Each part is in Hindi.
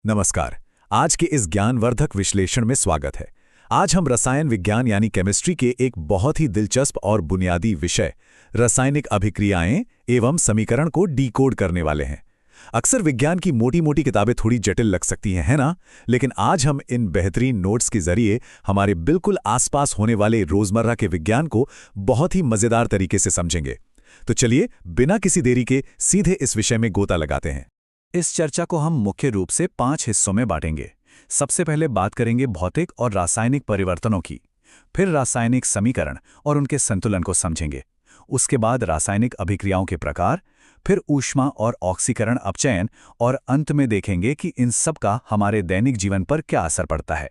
नमस्कार। आज के इस ज्ञानवर्धक विश्लेषण में स्वागत है। आज हम रसायन विज्ञान यानी केमिस्ट्री के एक बहुत ही दिलचस्प और बुनियादी विषय रासायनिक अभिक्रियाएं एवं समीकरण को डीकोड करने वाले हैं। अक्सर विज्ञान की मोटी-मोटी किताबें थोड़ी जटिल लग सकती हैं, है ना? लेकिन आज हम इन बेहतरीन नोट्स के जरिए हमारे बिल्कुल आसपास होने वाले रोजमर्रा के विज्ञान को बहुत ही मजेदार तरीके से समझेंगे। तो चलिए बिना किसी देरी के सीधे इस विषय में गोता लगाते हैं। इस चर्चा को हम मुख्य रूप से 5 हिस्सों में बांटेंगे। सबसे पहले बात करेंगे भौतिक और रासायनिक परिवर्तनों की, फिर रासायनिक समीकरण और उनके संतुलन को समझेंगे। उसके बाद रासायनिक अभिक्रियाओं के प्रकार, फिर ऊष्मा और ऑक्सीकरण अपचयन, और अंत में देखेंगे कि इन सब का हमारे दैनिक जीवन पर क्या असर पड़ता है।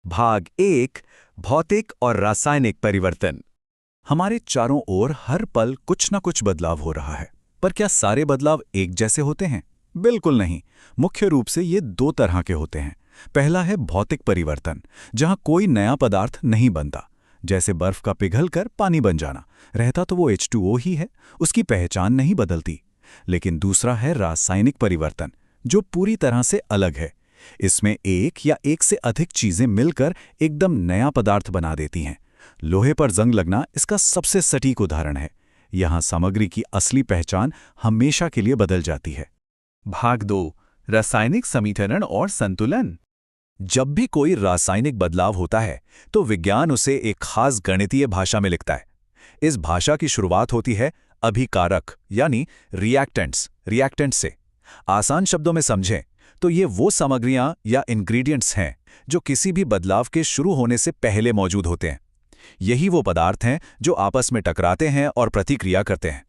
भाग 1 भौतिक और रासायनिक परिवर्तन। हमारे चारों ओर हर पल कुछ न कुछ बदलाव हो रहा है, पर क्या सारे बदलाव एक जैसे होते हैं? बिल्कुल नहीं। मुख्य रूप से ये 2 तरह के होते हैं। पहला है भौतिक परिवर्तन, जहां कोई नया पदार्थ नहीं बनता, जैसे बर्फ का पिघलकर पानी बन जाना। रहता तो वो H2O ही है, उसकी पहचान नहीं बदलती। लेकिन दूसरा है रासायनिक परिवर्तन, जो पूरी तरह से अलग है। इसमें एक या एक से अधिक चीजें मिलकर एकदम नया पदार्थ बना देती हैं। लोहे पर जंग लगना इसका सबसे सटीक उदाहरण है। यहां सामग्री की असली पहचान हमेशा के लिए बदल जाती है। भाग 2 रासायनिक समीकरण और संतुलन। जब भी कोई रासायनिक बदलाव होता है तो विज्ञान उसे एक खास गणितीय भाषा में लिखता है। इस भाषा की शुरुआत होती है अभिकारक यानी रिएक्टेंट्स से। आसान शब्दों में समझें तो ये वो सामग्रियां या इंग्रेडिएंट्स हैं जो किसी भी बदलाव के शुरू होने से पहले मौजूद होते हैं। यही वो पदार्थ हैं जो आपस में टकराते हैं और प्रतिक्रिया करते हैं।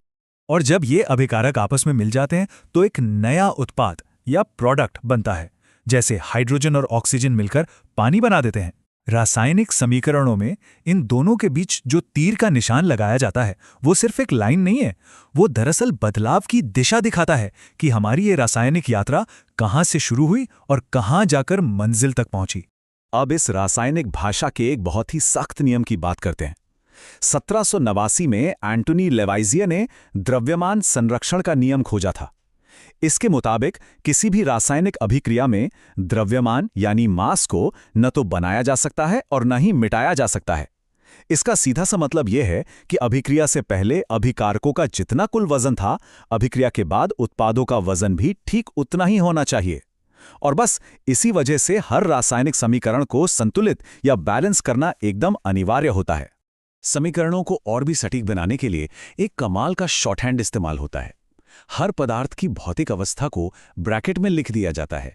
और जब ये अभिकारक आपस में मिल जाते हैं तो एक नया उत्पाद या प्रोडक्ट बनता है, जैसे हाइड्रोजन और ऑक्सीजन मिलकर पानी बना देते हैं। रासायनिक समीकरणों में इन दोनों के बीच जो तीर का निशान लगाया जाता है वो सिर्फ एक लाइन नहीं है, वो दरअसल बदलाव की दिशा दिखाता है कि हमारी ये रासायनिक यात्रा कहाँ से शुरू हुई और कहाँ जाकर मंजिल तक पहुंची। अब इस रासायनिक भाषा के एक बहुत ही सख्त नियम की बात करते हैं। 1789 में एंटोनी लेवाइजियर ने द्रव्यमान संरक्षण का नियम खोजा था। इसके मुताबिक किसी भी रासायनिक अभिक्रिया में द्रव्यमान यानी मास को न तो बनाया जा सकता है और न ही मिटाया जा सकता है। इसका सीधा सा मतलब यह है कि अभिक्रिया से पहले अभिकारकों का जितना कुल वजन था, अभिक्रिया के बाद उत्पादों का वजन भी ठीक उतना ही होना चाहिए। और बस इसी वजह से हर रासायनिक समीकरण को संतुलित या बैलेंस करना एकदम अनिवार्य होता है। समीकरणों को और भी सटीक बनाने के लिए एक कमाल का शॉर्टहैंड इस्तेमाल होता है। हर पदार्थ की भौतिक अवस्था को ब्रैकेट में लिख दिया जाता है।